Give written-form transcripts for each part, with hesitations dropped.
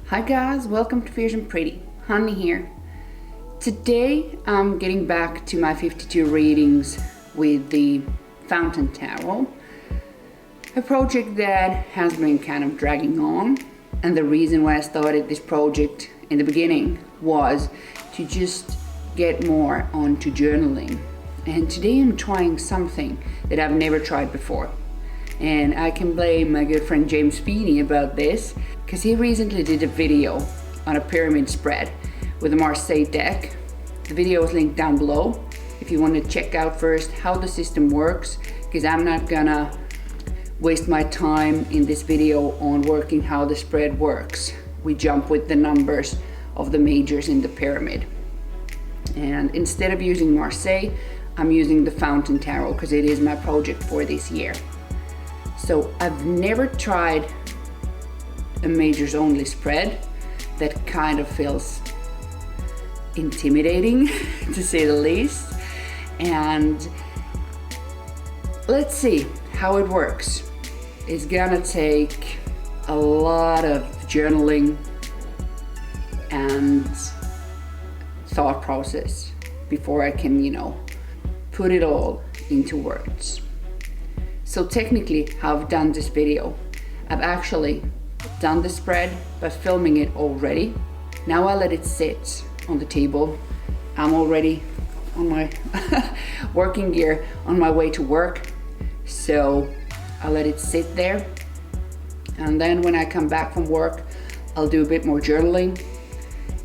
Hi guys, welcome to Fierce and Pretty. Honey here. Today I'm getting back to my 52 readings with the Fountain Tarot, a project that has been kind of dragging on. And the reason why I started this project in the beginning was to just get more onto journaling. And today I'm trying something that I've never tried before. And I can blame my good friend James Feeney about this, because he recently did a video on a pyramid spread with a Marseille deck. The video is linked down below if you want to check out first how the system works, because I'm not gonna waste my time in this video on working how the spread works. We jump with the numbers of the majors in the pyramid. And instead of using Marseille, I'm using the Fountain Tarot because it is my project for this year. So I've never tried a majors only spread. That kind of feels intimidating to say the least. And let's see how it works. It's gonna take a lot of journaling and thought process before I can, put it all into words. So technically, how I've done this video, I've actually done the spread by filming it already. Now I let it sit on the table. I'm already on my working gear on my way to work. So I let it sit there. And then when I come back from work, I'll do a bit more journaling.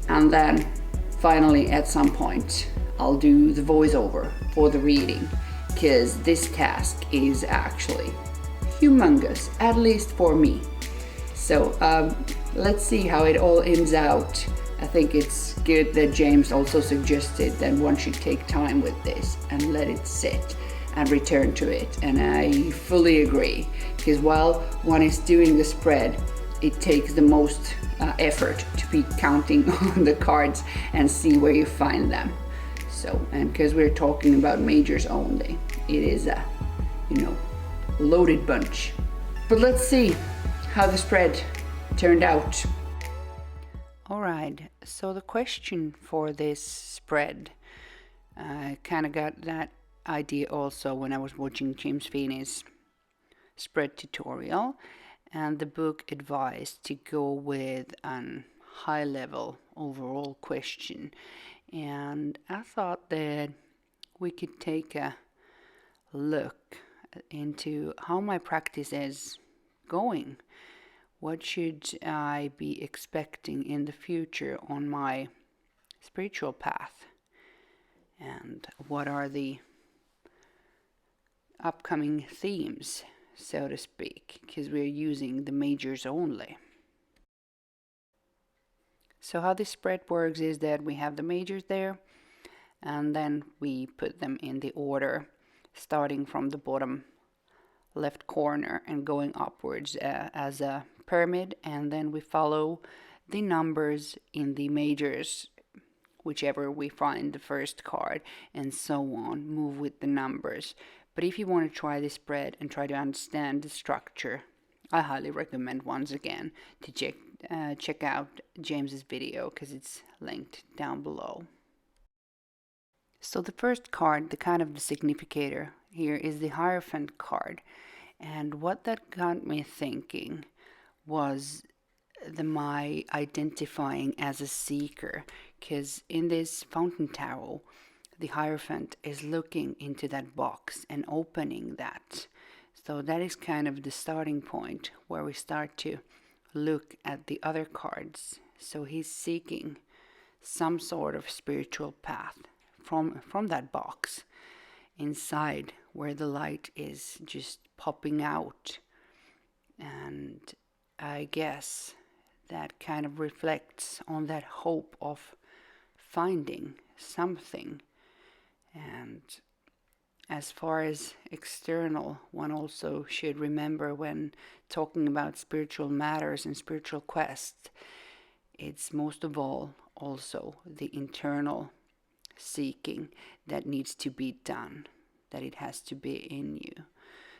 And then finally at some point, I'll do the voiceover for the reading, because this task is actually humongous, at least for me. So let's see how it all ends out. I think it's good that James also suggested that one should take time with this and let it sit and return to it. And I fully agree, because while one is doing the spread, it takes the most effort to be counting on the cards and see where you find them. So, and because we're talking about majors only, it is a, loaded bunch. But let's see how the spread turned out. All right, so the question for this spread, I kind of got that idea also when I was watching James Feeney's spread tutorial, and the book advised to go with a high level overall question. And I thought that we could take a look into how my practice is going. What should I be expecting in the future on my spiritual path? And what are the upcoming themes, so to speak, because we're using the majors only. So how this spread works is that we have the majors there, and then we put them in the order, starting from the bottom left corner and going upwards as a pyramid, and then we follow the numbers in the majors, whichever we find the first card, and so on, move with the numbers. But if you want to try this spread and try to understand the structure, I highly recommend once again to check out James's video, because it's linked down below. So the first card, the kind of the significator here, is the Hierophant card. And what that got me thinking was my identifying as a seeker, because in this Fountain Tarot, the Hierophant is looking into that box and opening that. So that is kind of the starting point where we start to look at the other cards. So he's seeking some sort of spiritual path from that box inside, where the light is just popping out. And I guess that kind of reflects on that hope of finding something. And as far as external, one also should remember when talking about spiritual matters and spiritual quests, it's most of all also the internal seeking that needs to be done, that it has to be in you.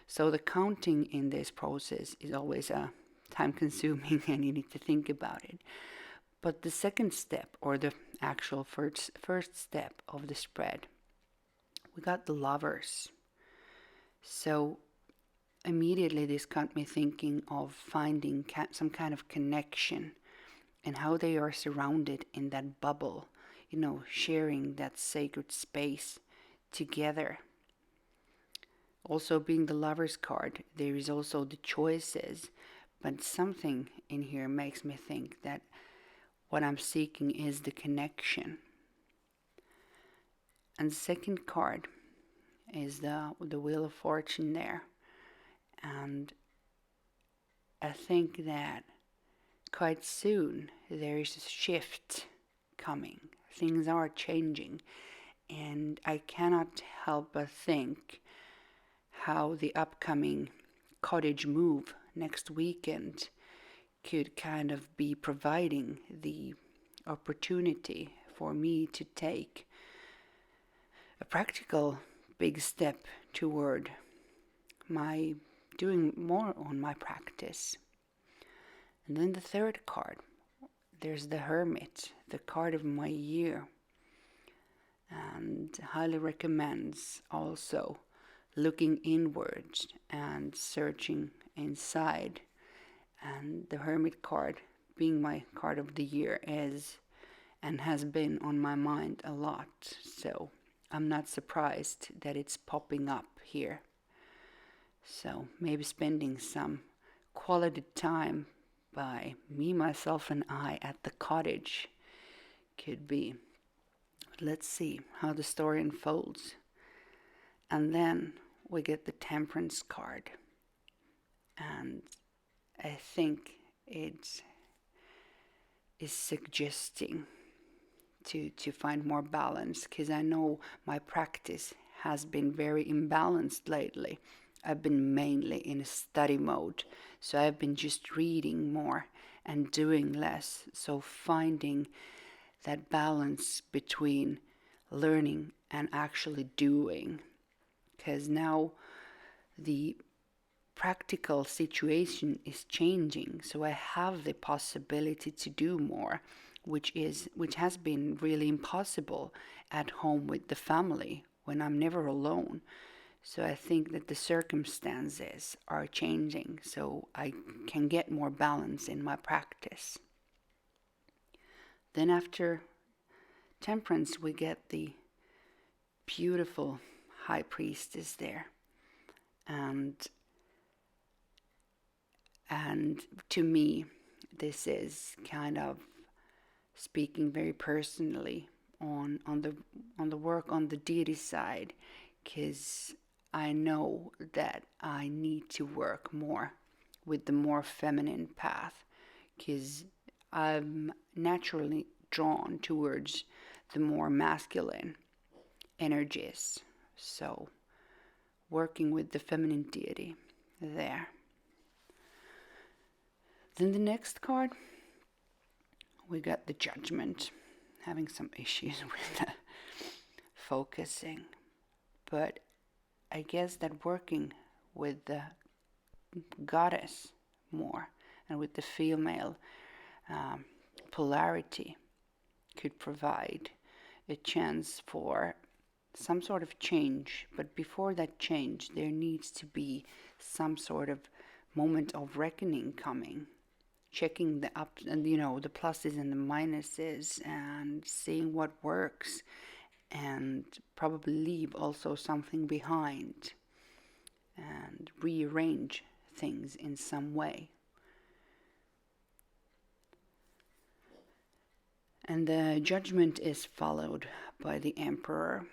So the counting in this process is always a time consuming and you need to think about it. But the second step, or the actual first step of the spread, we got the lovers. So immediately this got me thinking of finding some kind of connection and how they are surrounded in that bubble, sharing that sacred space together. Also, being the lover's card, there is also the choices, but something in here makes me think that what I'm seeking is the connection. And the second card is the Wheel of Fortune there. And I think that quite soon there is a shift coming. Things are changing. And I cannot help but think how the upcoming cottage move next weekend could kind of be providing the opportunity for me to take a practical big step toward my doing more on my practice. And then the third card, there's the Hermit, the card of my year, and highly recommends also looking inwards and searching inside. And the Hermit card, being my card of the year, is and has been on my mind a lot. So I'm not surprised that it's popping up here. So maybe spending some quality time by me, myself, and I at the cottage could be. Let's see how the story unfolds. And then we get the Temperance card. And I think it is suggesting to find more balance, because I know my practice has been very imbalanced lately. I've been mainly in a study mode, so I've been just reading more and doing less. So finding that balance between learning and actually doing, because now the practical situation is changing, so I have the possibility to do more, which has been really impossible at home with the family when I'm never alone. So I think that the circumstances are changing, so I can get more balance in my practice. Then after Temperance, we get the beautiful High Priestess there. And to me, this is kind of speaking very personally on the work on the deity side, because I know that I need to work more with the more feminine path, because I'm naturally drawn towards the more masculine energies. So working with the feminine deity there. Then the next card, we got the Judgment. Having some issues with focusing, but I guess that working with the goddess more and with the female polarity could provide a chance for some sort of change. But before that change, there needs to be some sort of moment of reckoning coming, checking the ups and the pluses and the minuses, and seeing what works, and probably leave also something behind and rearrange things in some way. And the Judgment is followed by the Emperor.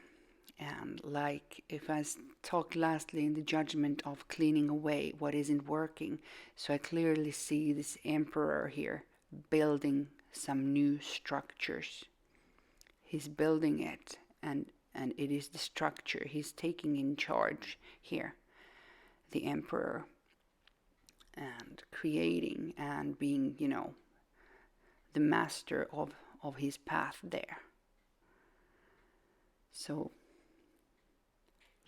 And like if I talked lastly in the Judgment of cleaning away what isn't working, so I clearly see this Emperor here building some new structures. He's building it, and it is the structure. He's taking in charge here, the Emperor, and creating and being, the master of his path there. So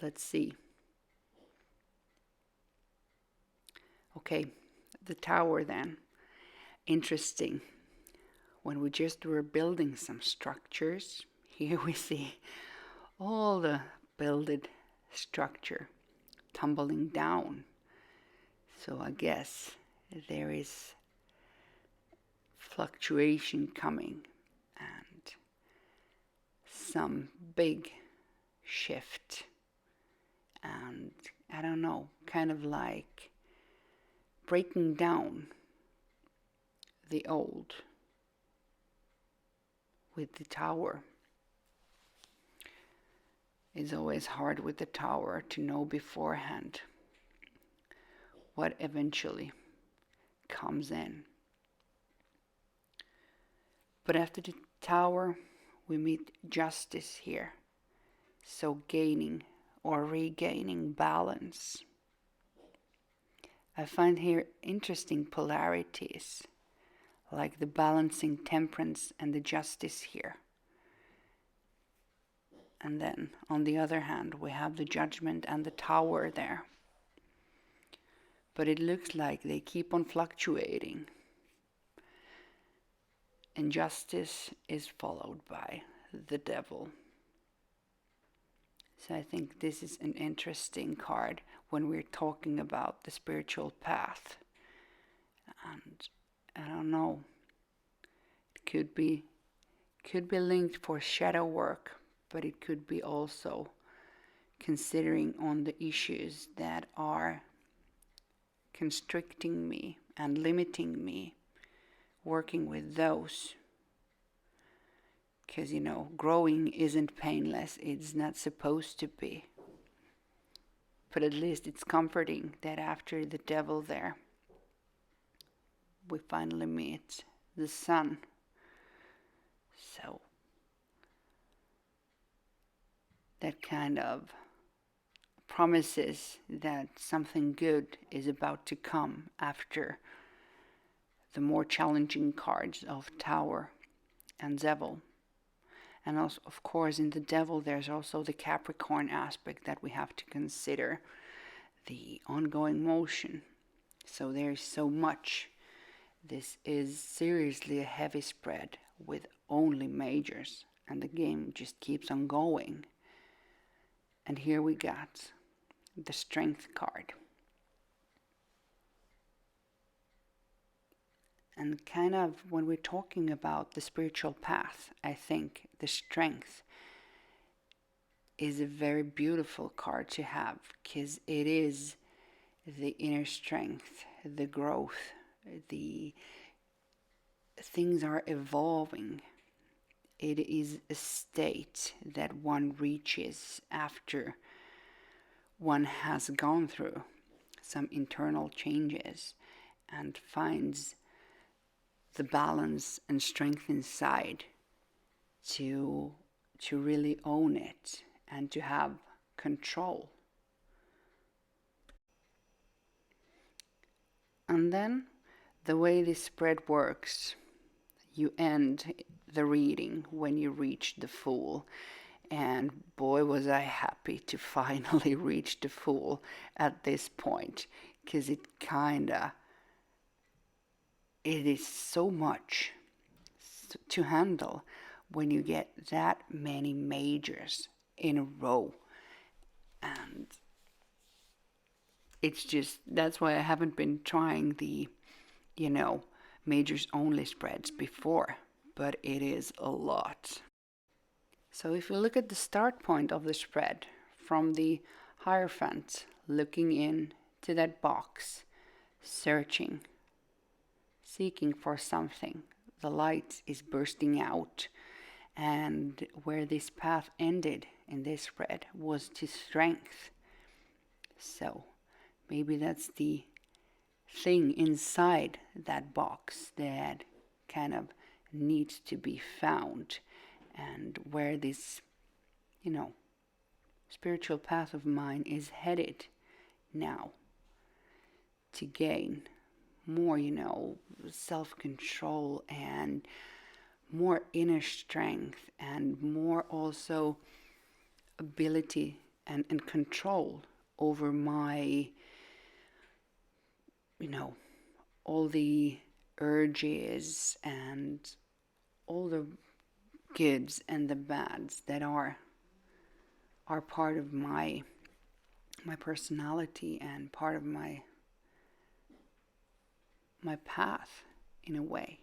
let's see. Okay, the tower then. Interesting. When we just were building some structures, here we see all the builded structure tumbling down. So I guess there is fluctuation coming and some big shift. And I don't know, kind of like breaking down the old with the tower. It's always hard with the tower to know beforehand what eventually comes in. But after the tower, we meet justice here. So gaining or regaining balance. I find here interesting polarities, like the balancing temperance and the justice here. And then, on the other hand, we have the judgment and the tower there. But it looks like they keep on fluctuating. And justice is followed by the devil. So I think this is an interesting card when we're talking about the spiritual path. And I don't know, it could be linked for shadow work, but it could be also considering on the issues that are constricting me and limiting me, working with those. Because, growing isn't painless. It's not supposed to be. But at least it's comforting that after the devil there, we finally meet the sun. So that kind of promises that something good is about to come after the more challenging cards of Tower and Devil. And also, of course, in the devil, there's also the Capricorn aspect that we have to consider, the ongoing motion. So there's so much. This is seriously a heavy spread with only majors, and the game just keeps on going. And here we got the Strength card. And kind of when we're talking about the spiritual path, I think the Strength is a very beautiful card to have, because it is the inner strength, the growth, the things are evolving. It is a state that one reaches after one has gone through some internal changes and finds the balance and strength inside to really own it and to have control. And then the way this spread works, you end the reading when you reach the Fool. And boy, was I happy to finally reach the Fool at this point, because it is so much to handle when you get that many majors in a row. And it's just, that's why I haven't been trying the, majors only spreads before, but it is a lot. So if we look at the start point of the spread, from the Hierophant looking in to that box, searching, seeking for something, the light is bursting out, and where this path ended in this spread was to Strength. So maybe that's the thing inside that box that kind of needs to be found, and where this, spiritual path of mine is headed now, to gain more, self-control and more inner strength and more also ability and control over my, all the urges and all the goods and the bads that are part of my personality and part of my path in a way.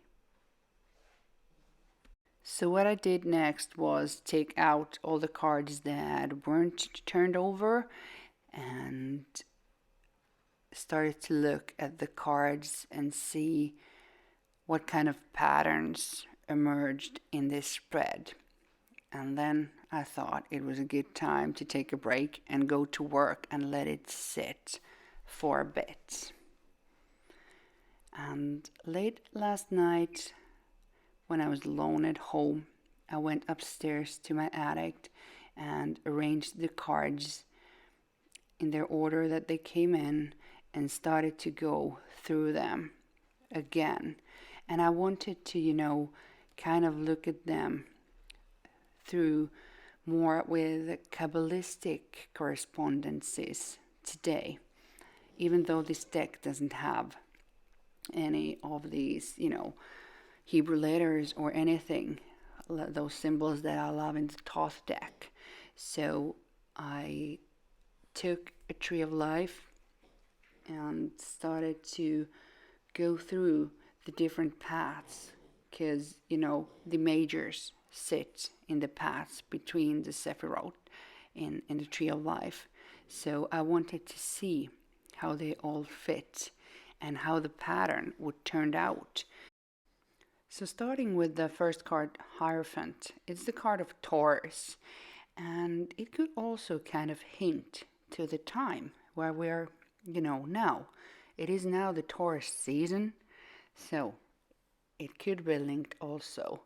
So what I did next was take out all the cards that weren't turned over and started to look at the cards and see what kind of patterns emerged in this spread. And then I thought it was a good time to take a break and go to work and let it sit for a bit. And late last night, when I was alone at home, I went upstairs to my attic and arranged the cards in their order that they came in and started to go through them again. And I wanted to, kind of look at them through more with Kabbalistic correspondences today, even though this deck doesn't have any of these, Hebrew letters or anything, those symbols that I love in the Thoth deck. So I took a tree of life and started to go through the different paths, because the majors sit in the paths between the Sephirot in the tree of life. So I wanted to see how they all fit and how the pattern would turn out. So starting with the first card, Hierophant, it's the card of Taurus, and it could also kind of hint to the time where we're, now. It is now the Taurus season, so it could be linked also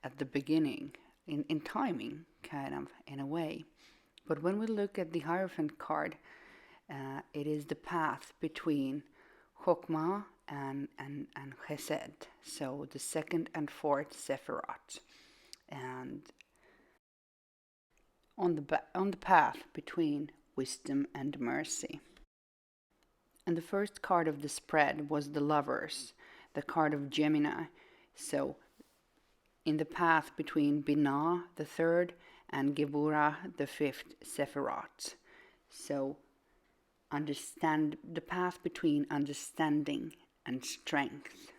at the beginning, in timing, kind of, in a way. But when we look at the Hierophant card, it is the path between Chokmah and Chesed, so the second and fourth Sephirot, and on the path between wisdom and mercy. And the first card of the spread was the Lovers, the card of Gemini, so in the path between Binah, the third, and Geburah, the fifth Sephirot. So understand the path between understanding and strength.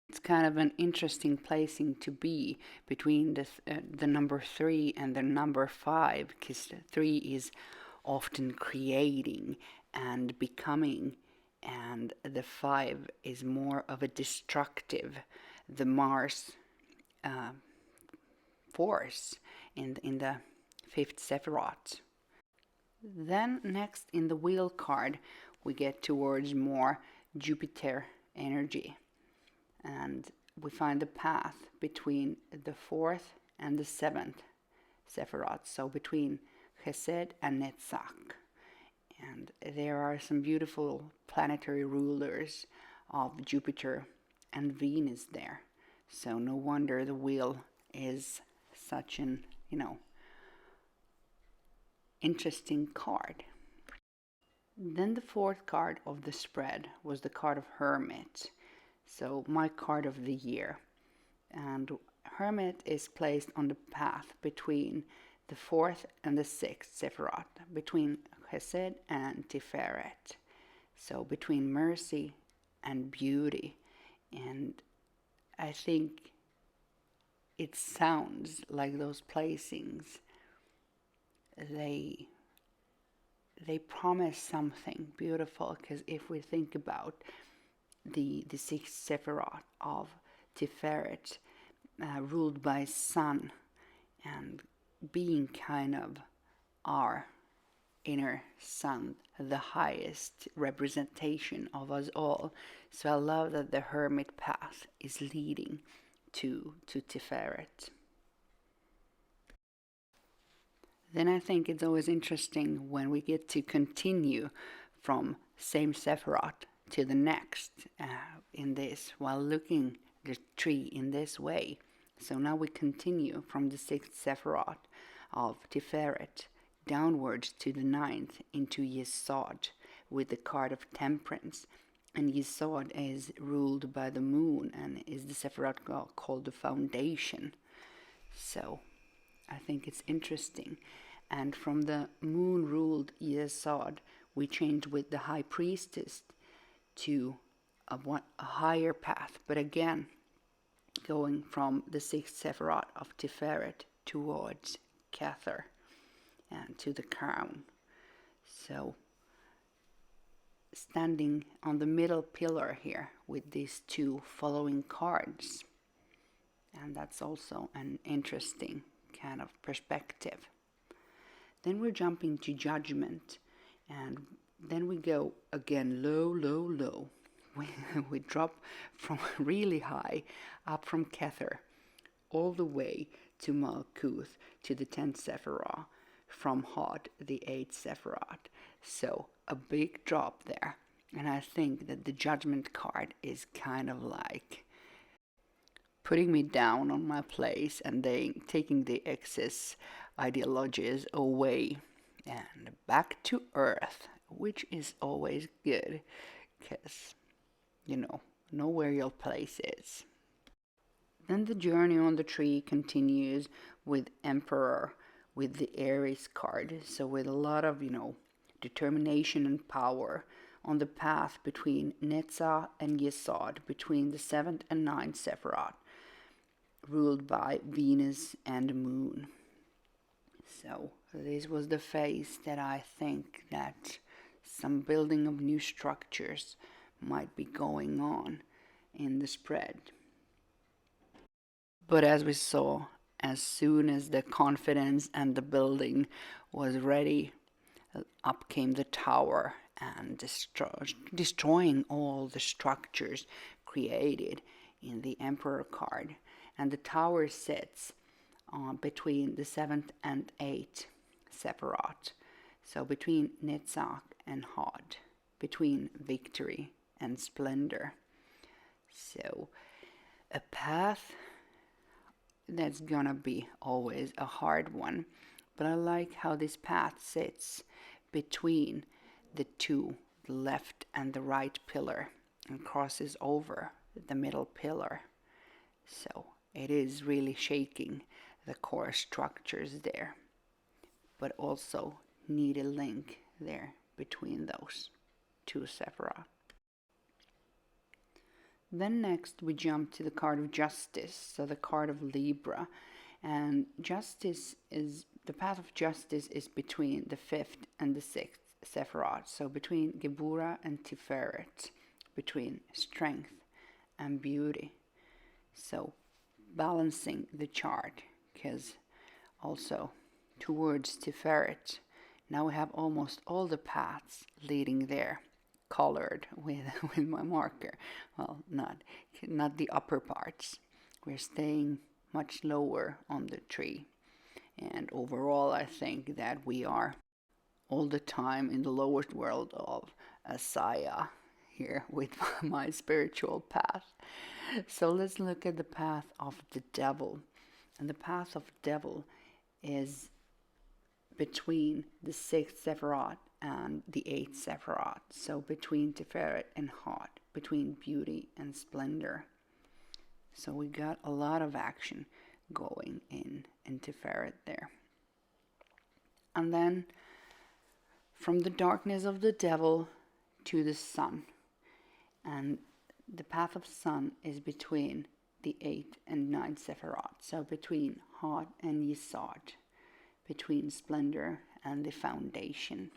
It's kind of an interesting placing to be between the number 3 and the number 5, because 3 is often creating and becoming, and the 5 is more of a destructive, the Mars force in the fifth Sephirot. Then next in the wheel card we get towards more Jupiter energy, and we find the path between the fourth and the seventh Sephirot, so between Chesed and Netzach. And there are some beautiful planetary rulers of Jupiter and Venus there, so no wonder the wheel is such an interesting card. Then the fourth card of the spread was the card of Hermit, so my card of the year. And Hermit is placed on the path between the fourth and the sixth Sephirot, between Chesed and Tiferet, so between mercy and beauty. And I think it sounds like those placings, they promise something beautiful, because if we think about the sixth Sephirot of Tiferet, ruled by Sun, and being kind of our inner sun, the highest representation of us all. So I love that the Hermit path is leading to Tiferet. Then I think it's always interesting when we get to continue from same Sephirot to the next in this, while looking the tree in this way. So now we continue from the sixth Sephirot of Tiferet downwards to the ninth into Yesod with the card of Temperance. And Yesod is ruled by the moon and is the Sephiroth called the foundation. So I think it's interesting. And from the moon ruled Yesod, we change with the high priestess to a higher path. But again, going from the sixth Sephiroth of Tiferet towards Kether and to the crown. So standing on the middle pillar here with these two following cards. And that's also an interesting kind of perspective. Then we're jumping to Judgment, and then we go again low, low, low. We drop from really high up from Kether all the way to Malkuth, to the 10th Sephiroth, from Hod, the 8th Sephiroth. So a big drop there. And I think that the Judgment card is kind of like putting me down on my place and then taking the excess ideologies away and back to earth, which is always good because, know where your place is. Then the journey on the tree continues with Emperor, with the Aries card. So with a lot of, determination and power on the path between Netzah and Yesod, between the 7th and 9th Sephiroth, ruled by Venus and Moon. So this was the phase that I think that some building of new structures might be going on in the spread. But as we saw, as soon as the confidence and the building was ready, up came the tower and destroying all the structures created in the Emperor card. And the tower sits between the 7th and 8th Sephiroth. So between Netzach and Hod, between Victory and Splendor. So a path that's gonna be always a hard one. But I like how this path sits between the two, the left and the right pillar, and crosses over the middle pillar. So it is really shaking the core structures there, but also need a link there between those two Sephiroth. Then next we jump to the card of Justice, so the card of Libra. And justice is, the path of justice is between the 5th and the 6th Sephiroth, so between Gebura and Tiferet, between strength and beauty. So balancing the chart, because also towards Tiferet, now we have almost all the paths leading there, colored with my marker. Well, not the upper parts. We're staying much lower on the tree. And overall, I think that we are all the time in the lowest world of Asaya here with my spiritual path. So let's look at the path of the devil. And the path of the devil is between the 6th Sephiroth and the 8th Sephiroth. So between Tiferet and Hod, between beauty and splendor. So we got a lot of action going in Tiferet there. And then from the darkness of the devil to the sun. And the path of sun is between the 8th and 9th Sephiroth. So between Hod and Yesod, between splendor and the foundation.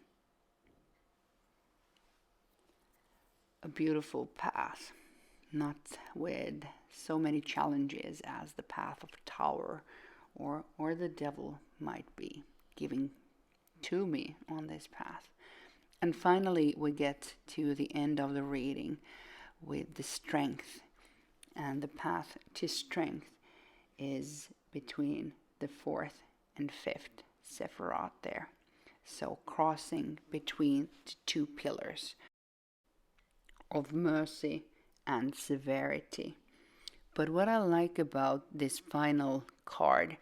A beautiful path, not with so many challenges as the path of tower or the devil might be giving to me on this path. And finally we get to the end of the reading with the strength, and the path to strength is between the 4th and 5th Sephiroth there. So crossing between the two pillars of mercy and severity. But what I like about this final card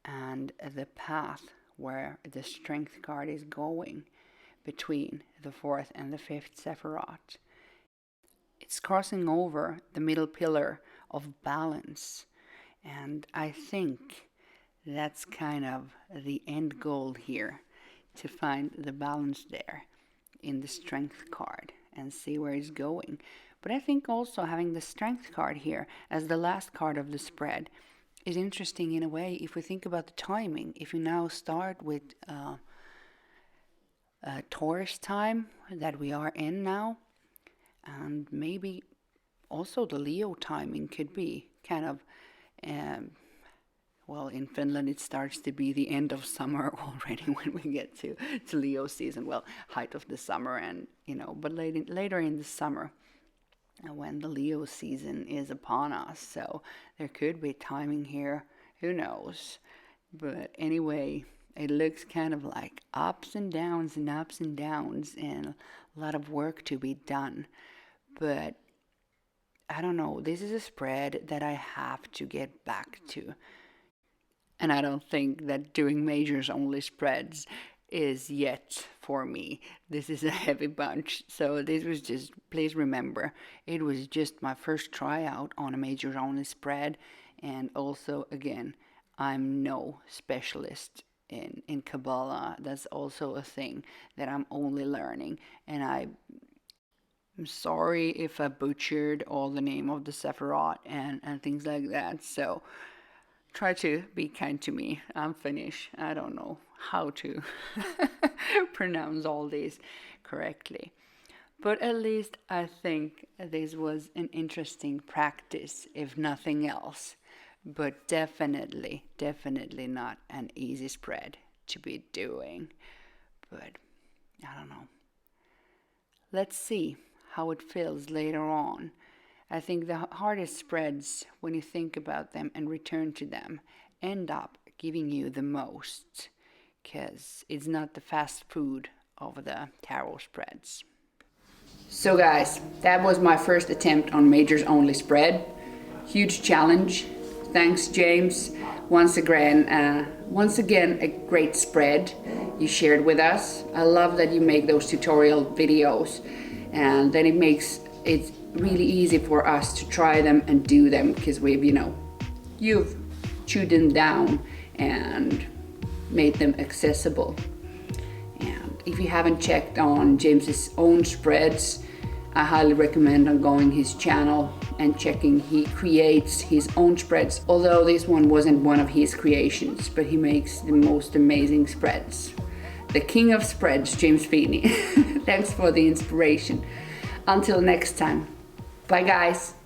and the path where the strength card is going between the 4th and the 5th Sephiroth, It's crossing over the middle pillar of balance. And I think that's kind of the end goal here, to find the balance there in the strength card and see where it's going. But I think also having the strength card here as the last card of the spread is interesting in a way if we think about the timing. If you now start with Taurus time that we are in now, and maybe also the Leo timing could be kind of, well, in Finland it starts to be the end of summer already when we get to Leo season. Well, height of the summer, and but later in the summer when the Leo season is upon us. So there could be timing here, who knows. But anyway, it looks kind of like ups and downs and ups and downs, and a lot of work to be done. But I don't know, this is a spread that I have to get back to. And I don't think that doing majors only spreads is yet for me. This is a heavy bunch. So this was just, please remember, it was just my first tryout on a majors only spread. And also, again, I'm no specialist in Kabbalah. That's also a thing that I'm only learning. And I'm sorry if I butchered all the name of the Sephiroth and things like that. So try to be kind to me. I'm Finnish. I don't know how to pronounce all these correctly. But at least I think this was an interesting practice, if nothing else. But definitely not an easy spread to be doing. But I don't know. Let's see how it feels later on. I think the hardest spreads, when you think about them and return to them, end up giving you the most, because it's not the fast food of the tarot spreads. So guys, that was my first attempt on majors only spread. Huge challenge. Thanks, James. Once again, a great spread you shared with us. I love that you make those tutorial videos, and then it makes it really easy for us to try them and do them, because you've chewed them down and made them accessible. And if you haven't checked on James's own spreads, I highly recommend on going his channel and checking. He creates his own spreads, although this one wasn't one of his creations, but he makes the most amazing spreads. The king of spreads, James Feeney. Thanks for the inspiration. Until next time. Bye guys.